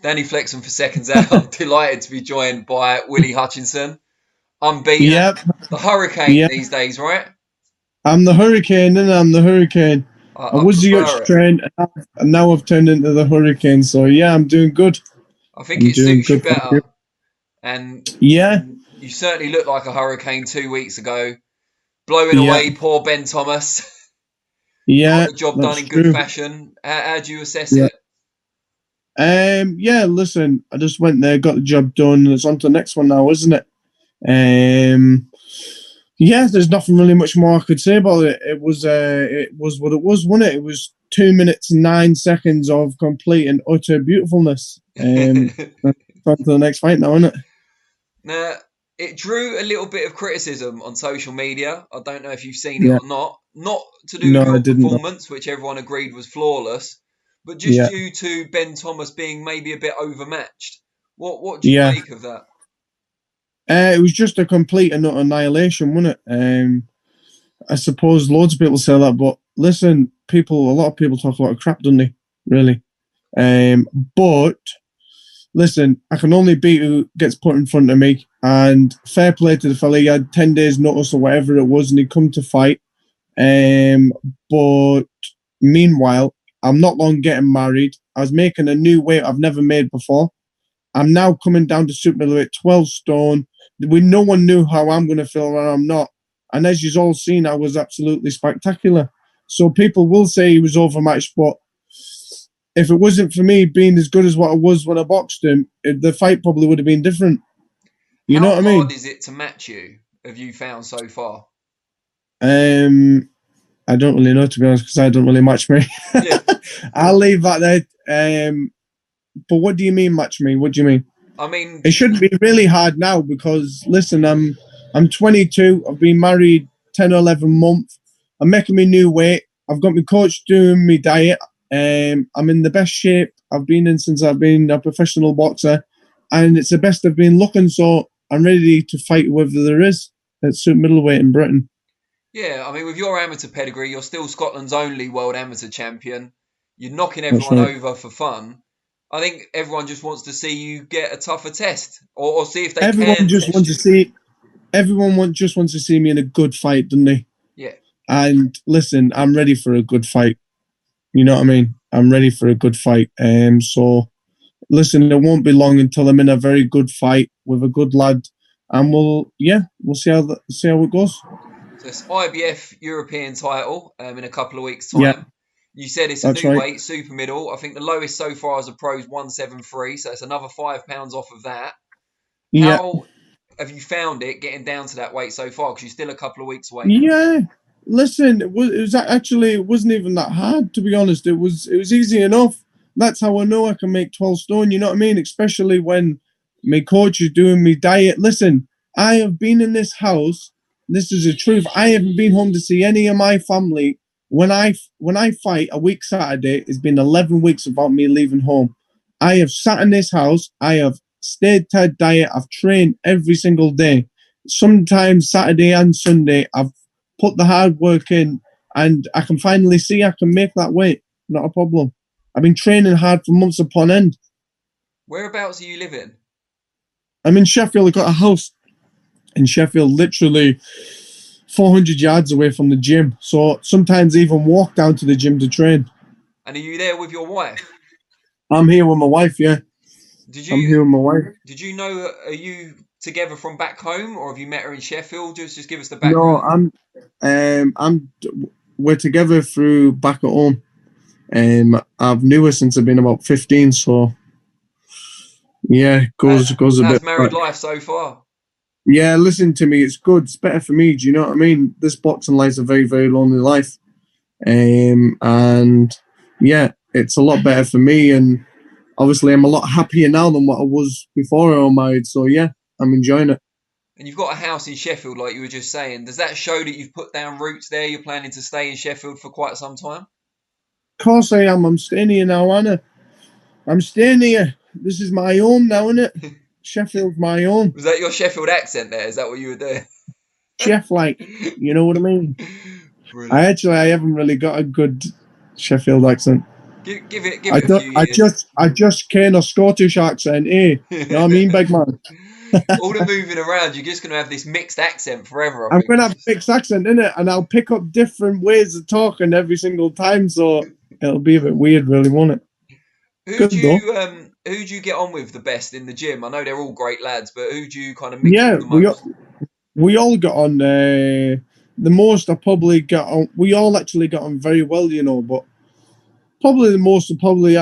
Danny Flexen for Seconds Out. Delighted to be joined by Willy Hutchinson. Unbeaten. Yep. The Hurricane Yeah. these days, right? I'm the Hurricane, and I'm the Hurricane. I I was the Hutch prefer it. train, and now I've turned into the Hurricane. So yeah, I'm doing good. I think I'm it doing suits you good. Thank better. you. And Yeah. you certainly looked like a hurricane 2 weeks ago, blowing Yeah. away poor Ben Thomas. Yeah. Got the job done That's in good true. fashion. How do you assess Yeah. it? Yeah. Listen, I just went there, got the job done, and it's on to the next one now, isn't it? Um. Yeah. There's nothing really much more I could say about it. It was. It was what it was, wasn't it? It was 2 minutes and 9 seconds of complete and utter beautifulness. On to the next fight now, isn't it? Now, it drew a little bit of criticism on social media. I don't know if you've seen it Yeah. or not. Not to do with No, I your didn't know. performance, which everyone agreed was flawless, but just Yeah. due to Ben Thomas being maybe a bit overmatched. What do you Yeah. make of that? It was just a complete and utter annihilation, wasn't it? I suppose loads of people say that, but listen, a lot of people talk a lot of crap, don't they? Really. But listen, I can only beat who gets put in front of me. And fair play to the fella. He had 10 days' notice or whatever it was, and he'd come to fight. But meanwhile, I'm not long getting married. I was making a new weight I've never made before. I'm now coming down to super middleweight, 12 stone. No one knew how I'm going to feel when I'm not. And as you've all seen, I was absolutely spectacular. So people will say he was overmatched, but if it wasn't for me being as good as what I was when I boxed him, the fight probably would have been different. You know How what I hard mean? is it to match you? Have you found so far? I don't really know, to be honest, because I don't really match me. Yeah. I'll leave that there. But what do you mean match me? What do you mean? I mean, It shouldn't be really hard now because listen, I'm 22. I've been married 10 or 11 months. I'm making my new weight. I've got my coach doing my diet. I'm in the best shape I've been in since I've been a professional boxer, and it's the best I've been looking. So I'm ready to fight whoever there is at super middleweight in Britain. yeah, I mean, with your amateur pedigree, you're still Scotland's only world amateur champion. You're knocking That's everyone right. over for fun. I think everyone just wants to see you get a tougher test, or see if they Everyone can just test wants to you. see. Just wants to see me in a good fight, doesn't they? Yeah. And listen, I'm ready for a good fight. You know what I mean? I'm ready for a good fight. So listen, it won't be long until I'm in a very good fight with a good lad, and we'll see how it goes. So it's IBF European title in a couple of weeks' Yeah, time. You said it's a that's new right. weight, super middle. I think the lowest so far as a pro is 173, so it's another £5 off of that. Yeah, How have you found it getting down to that weight so far? Because you're still a couple of weeks away now. yeah. Listen, it wasn't even that hard, to be honest. It was easy enough. That's how I know I can make 12 stone. You know what I mean? Especially when my coach is doing me diet. Listen, I have been in this house. This is the truth. I haven't been home to see any of my family. When I fight a week Saturday, it's been 11 weeks without me leaving home. I have sat in this house. I have stayed to diet. I've trained every single day. Sometimes Saturday and Sunday, I've put the hard work in, and I can finally see I can make that weight. Not a problem. I've been training hard for months upon end. Whereabouts are you living? I'm in Sheffield. I've got a house in Sheffield, literally 400 yards away from the gym. So sometimes I even walk down to the gym to train. And are you there with your wife? I'm here with my wife, yeah. Did I'm here you with my wife. did you know? Are you together from back home, or have you met her in Sheffield? Just give us the No, background. I'm, we're together through back at home. I've knew her since I've been about 15, so yeah, goes a How's bit married back. life so far? Yeah, listen to me. It's good. It's better for me. Do you know what I mean? This boxing life's a very, very lonely life. And yeah, it's a lot better for me. And obviously, I'm a lot happier now than what I was before I was married. So yeah, I'm enjoying it. And you've got a house in Sheffield, like you were just saying. Does that show that you've put down roots there? You're planning to stay in Sheffield for quite some time? Of course I am. I'm staying here now, Anna. I'm staying here. This is my home now, isn't it? Sheffield's my home. Was that your Sheffield accent there? Is that what you were doing? Chef like, you know what I mean? Brilliant. I haven't really got a good Sheffield accent. Give it a few years. I just can a Scottish accent, eh? You know what I mean, big man? All the moving around, you're just going to have this mixed accent forever, I I'm think. gonna have a mixed accent in it, and I'll pick up different ways of talking every single time, so it'll be a bit weird, really, won't it? Who do Good though. who do you get on with the best in the gym? I know they're all great lads, but who do you kind of mix Yeah, with the most? we all got on. The most I probably got on. We all actually got on very well, you know. But probably the most will probably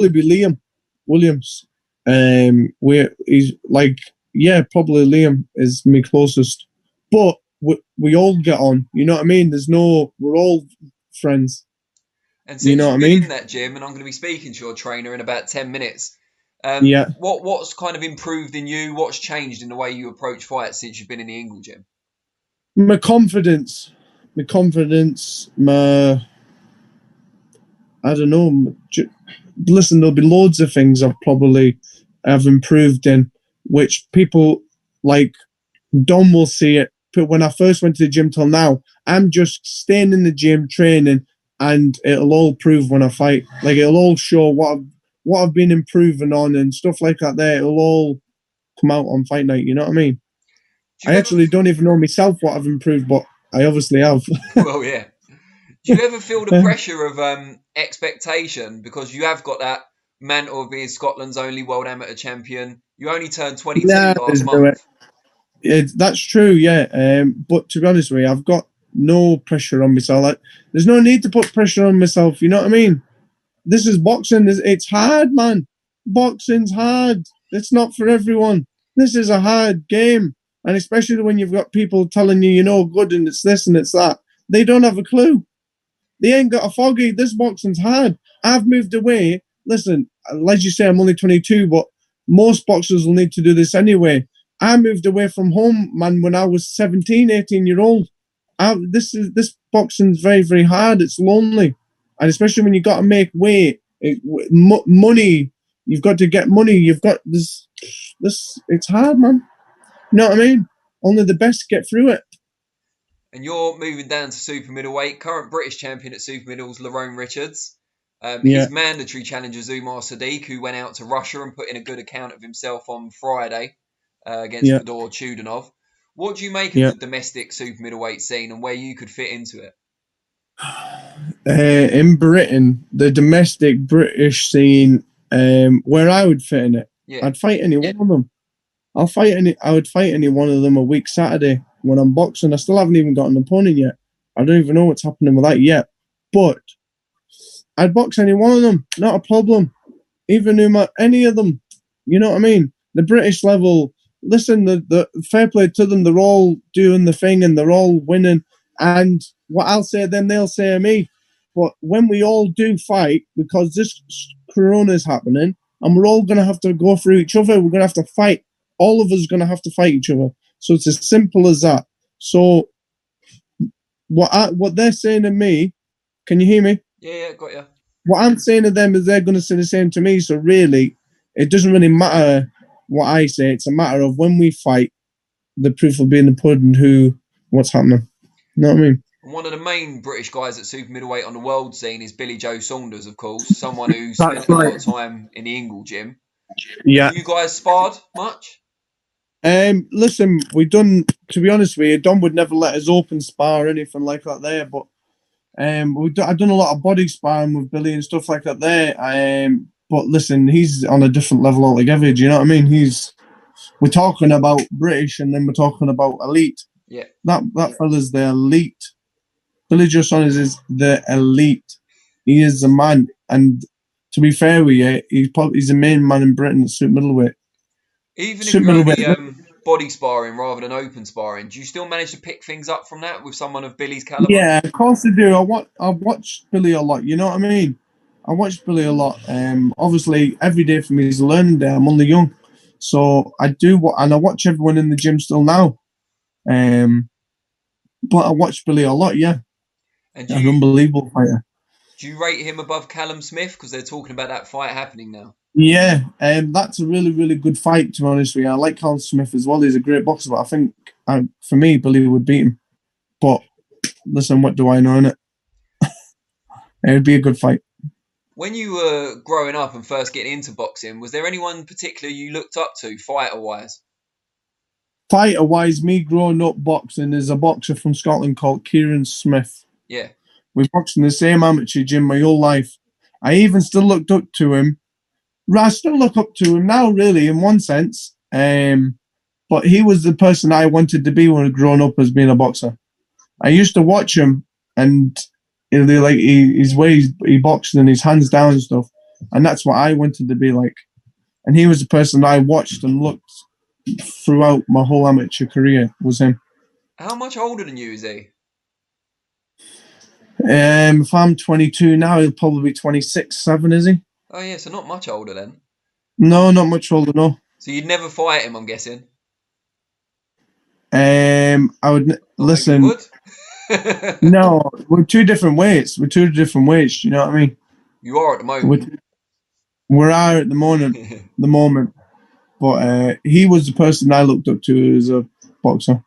be Liam Williams. Where he's like, yeah, probably Liam is my closest. But we all get on. You know what I mean? We're all friends. And You since know what I you've been mean? in that gym, and I'm going to be speaking to your trainer in about 10 minutes, Yeah. what's kind of improved in you? What's changed in the way you approach fights since you've been in the Ingle gym? My confidence, my confidence, my I don't know. Listen, there'll be loads of things I've improved in, which people like Dom will see it. But when I first went to the gym till now, I'm just staying in the gym training, and it'll all prove when I fight. Like it'll all show what I've been improving on and stuff like that. There, it'll all come out on fight night. You know what I mean? Do I you ever? actually don't even know myself what I've improved, but I obviously have. Well, yeah. Do you ever feel the pressure of expectation because you have got that mantle of being Scotland's only world amateur champion? You only turned 22 Yeah, last let's do month. it. That's true, yeah. But to be honest with you, I've got no pressure on myself. Like, there's no need to put pressure on myself. You know what I mean? This is boxing. It's hard, man. Boxing's hard. It's not for everyone. This is a hard game, and especially when you've got people telling you, good, and it's this and it's that. They don't have a clue. They ain't got a foggy. This boxing's hard. I've moved away. Listen, as you say, I'm only 22, but most boxers will need to do this anyway. I moved away from home, man, when I was 17, 18-year-old. This boxing's very, very hard. It's lonely. And especially when you got to make weight, money, you've got to get money. You've got this, it's hard, man. You know what I mean? Only the best get through it. And you're moving down to super middleweight. Current British champion at super middles, Lerone Richards. Yeah, His mandatory challenger, Umar Sadiq, who went out to Russia and put in a good account of himself on Friday against yeah, Fedor Chudinov. What do you make of yeah. the domestic super middleweight scene and where you could fit into it? In Britain, the domestic British scene, where I would fit in it, Yeah. I'd fight any one of them. I would fight any one of them a week Saturday when I'm boxing. I still haven't even got an opponent yet. I don't even know what's happening with that yet. But I'd box any one of them, not a problem. Even any of them. You know what I mean? The British level, listen, the fair play to them, they're all doing the thing and they're all winning. And what I'll say then, they'll say to me. But when we all do fight, because this corona is happening, and we're all going to have to go through each other, we're going to have to fight. All of us are going to have to fight each other. So it's as simple as that. So what they're saying to me, can you hear me? Yeah, got you. What I'm saying to them is they're going to say the same to me. So really, it doesn't really matter what I say. It's a matter of when we fight, the proof will be in the pudding what's happening. You know what I mean? One of the main British guys at super middleweight on the world scene is Billy Joe Saunders, of course, someone who spent a lot of time in the Ingle gym. Yeah. Have you guys sparred much? Listen, to be honest with you, Don would never let us open spar or anything like that there, but I've done a lot of body sparring with Billy and stuff like that there. But listen, he's on a different level altogether. Do you know what I mean? We're talking about British, and then we're talking about elite. Yeah. That fella's the elite. Billy Joe Saunders is the elite. He is the man, and to be fair with you, he's the main man in Britain at super middleweight. Even if you're only body sparring rather than open sparring, do you still manage to pick things up from that with someone of Billy's caliber? Yeah, of course I do. I watch Billy a lot. You know what I mean? I watch Billy a lot. Obviously, every day for me is a learning day. I'm only young, so I do and I watch everyone in the gym still now. But I watch Billy a lot. Yeah, and an unbelievable fighter. Do you rate him above Callum Smith? Because they're talking about that fight happening now. Yeah, that's a really, really good fight, to be honest with you. I like Callum Smith as well. He's a great boxer, but I think, for me, Billy would beat him. But listen, what do I know in it? It would be a good fight. When you were growing up and first getting into boxing, was there anyone particular you looked up to, fighter-wise? Fighter-wise, me growing up boxing, there's a boxer from Scotland called Callum Smith. Yeah. We boxed in the same amateur gym my whole life. I even still looked up to him. I still look up to him now, really, in one sense. But he was the person I wanted to be when I was growing up as being a boxer. I used to watch him, and his way he boxed and his hands down and stuff, and that's what I wanted to be like. And he was the person I watched and looked throughout my whole amateur career. Was him. How much older than you is he? If I'm 22 now, he'll probably be 26, 7, is he? Oh yeah, so not much older then. No, not much older, no. So you'd never fight him, I'm guessing. I would listen. You would? No, we're two different weights. Do you know what I mean? You are at the moment. We are at the moment. But he was the person I looked up to as a boxer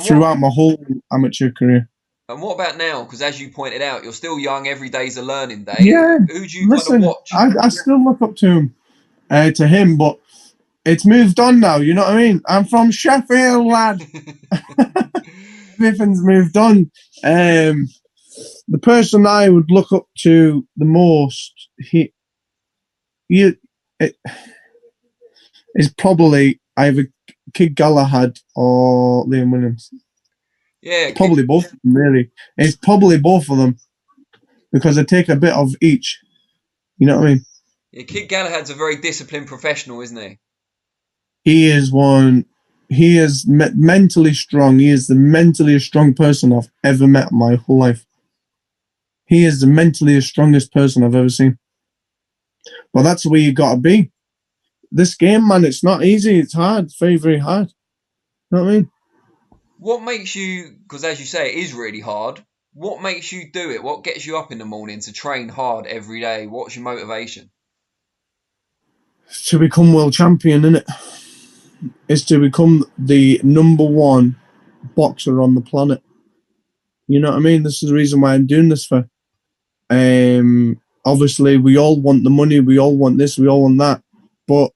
throughout my whole amateur career. And what about now? Because as you pointed out, you're still young. Every day's a learning day. Yeah. Who do you kind of watch? I still look up to him, but it's moved on now. You know what I mean? I'm from Sheffield, lad. Everything's moved on. The person I would look up to the most, is probably either Kid Galahad or Liam Williams. Yeah, probably both of them, really. It's probably both of them because they take a bit of each. You know what I mean? Yeah, Kid Galahad's a very disciplined professional, isn't he? He is one. He is mentally strong. He is the mentally strong person I've ever met in my whole life. He is the mentally strongest person I've ever seen. But that's the way you got to be. This game, man, it's not easy. It's hard. It's very, very hard. You know what I mean? What makes you, because as you say, it is really hard. What makes you do it? What gets you up in the morning to train hard every day? What's your motivation? To become world champion, innit? It's to become the number one boxer on the planet. You know what I mean? This is the reason why I'm doing this for. Obviously, we all want the money. We all want this. We all want that. But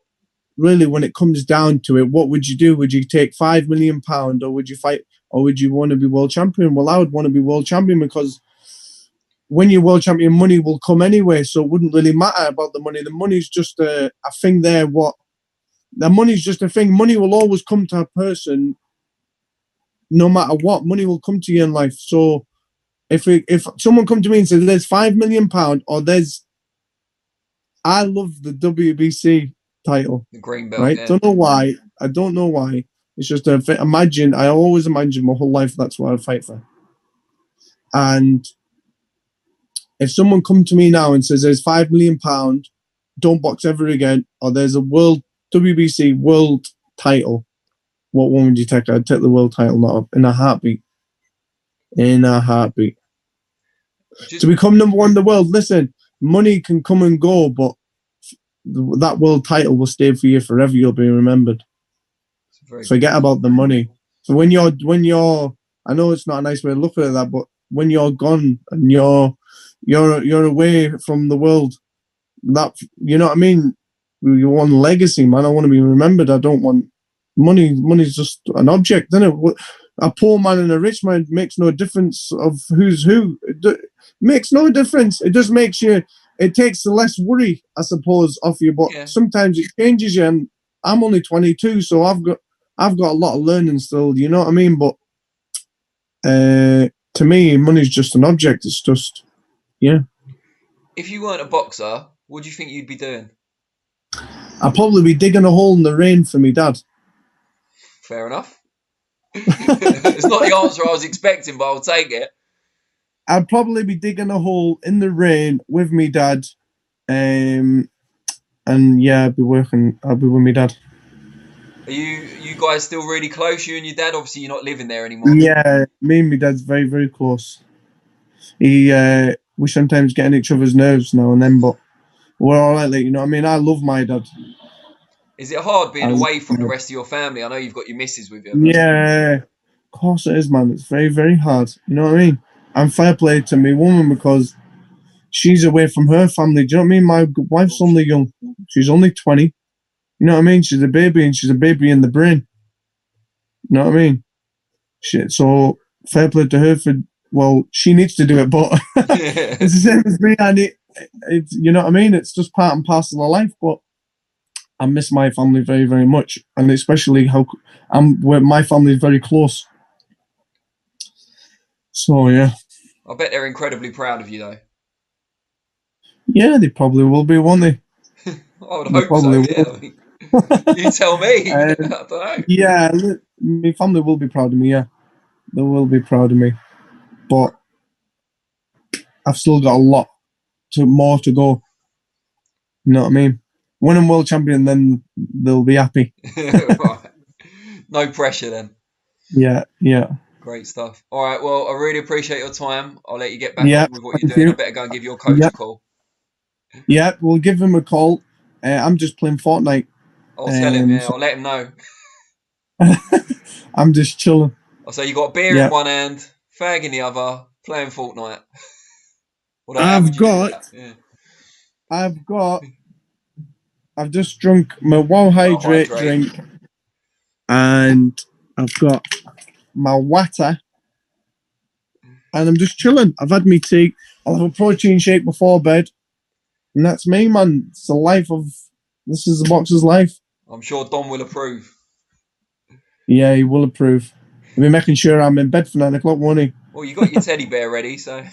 really, when it comes down to it, what would you do? Would you take £5 million, or would you fight, or would you want to be world champion? Well, I would want to be world champion because when you're world champion, money will come anyway. So it wouldn't really matter about the money. The money's just a thing there. The money's just a thing. Money will always come to a person, no matter what. Money will come to you in life. So if someone come to me and says there's £5 million, or I love the WBC title, the green belt, right? Yeah. I don't know why. It's just I always imagined my whole life that's what I'd fight for. And if someone come to me now and says there's £5 million, don't box ever again, or there's a WBC world title, what one would you take? I'd take the world title, not in a heartbeat. In a heartbeat. To become number one in the world, listen, money can come and go, but that world title will stay for you forever. You'll be remembered. Forget about the money. So when you're, I know it's not a nice way to look at that, but when you're gone and you're away from the world, that, you know what I mean? You want legacy, man. I want to be remembered. I don't want money. Money's just an object, isn't it? A poor man and a rich man makes no difference of who's who. It makes no difference. It just makes you. It takes less worry, I suppose, off you. But sometimes it changes you. And I'm only 22, so I've got a lot of learning still. You know what I mean? But to me, money's just an object. It's just, yeah. If you weren't a boxer, what do you think you'd be doing? I'd probably be digging a hole in the rain for me dad. Fair enough. It's not the answer I was expecting, but I'll take it. I'd probably be digging a hole in the rain with me dad, and yeah, I'd be with me dad. Are you guys still really close? You and your dad? Obviously, you're not living there anymore. Yeah, me and my dad's very, very close. We sometimes get on each other's nerves now and then, but we're all right. Like, you know what I mean? I love my dad. Is it hard being away from the rest of your family? I know you've got your missus with you. Yeah, of course it is, man. It's very, very hard. You know what I mean? I'm fair play to me woman because she's away from her family. Do you know what I mean? My wife's only young. She's only 20. You know what I mean? She's a baby, and she's a baby in the brain. You know what I mean? So fair play to her for. Well, she needs to do it, but it's the same as me. And it's you know what I mean? It's just part and parcel of life. But I miss my family very, very much, and especially where my family is very close. So yeah. I bet they're incredibly proud of you, though. Yeah, they probably will be, won't they? I would hope so. Yeah. You tell me. I don't know. Yeah, my family will be proud of me. Yeah, they will be proud of me. But I've still got a lot more to go. You know what I mean? When I'm world champion, then they'll be happy. Right. No pressure then. Yeah. Great stuff. All right. Well, I really appreciate your time. I'll let you get back on with what you're doing. I better go and give your coach a call. Yeah, we'll give him a call. I'm just playing Fortnite. I'll tell him. Yeah, I'll let him know. I'm just chilling. I'll say you got a beer in one hand, fag in the other, playing Fortnite. I've just drunk my Wow Hydrate drink, and I've got my water, and I'm just chilling. I've had my tea. I'll have a protein shake before bed, and that's me, man. It's the life of. This is the boxer's life. I'm sure Don will approve. Yeah, he will approve. He'll be making sure I'm in bed for 9 o'clock, won't he? Well, you got your teddy bear ready, so.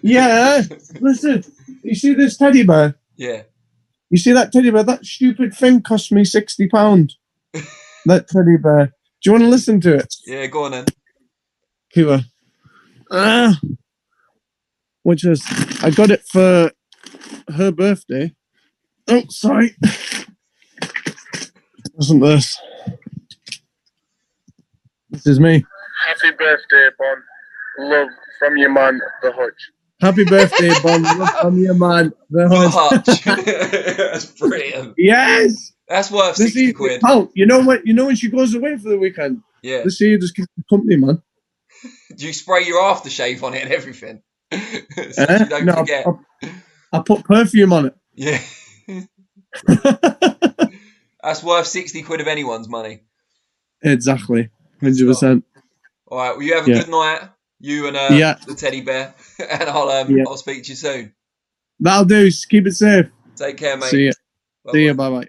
Yeah, listen. You see this teddy bear? Yeah. You see that teddy bear? That stupid thing cost me £60. That teddy bear. Do you want to listen to it? Yeah, go on then. Cuba. Which is, I got it for her birthday. Oh, sorry. Wasn't this? This is me. Happy birthday, Bon. Love from your man, the Hutch. Happy birthday, Bon. Love from your man, the Hutch. That's brilliant. Yes. That's worth 60 quid. Oh, you know what? You know when she goes away for the weekend? Yeah. This year just keeps the company, man. Do you spray your aftershave on it and everything? So you don't forget. I put perfume on it. Yeah. That's worth 60 quid of anyone's money. Exactly. 100%. All right. Well, you have a good night. You and the teddy bear. And I'll speak to you soon. That'll do. Keep it safe. Take care, mate. See ya. Bye-bye. See ya. Bye-bye.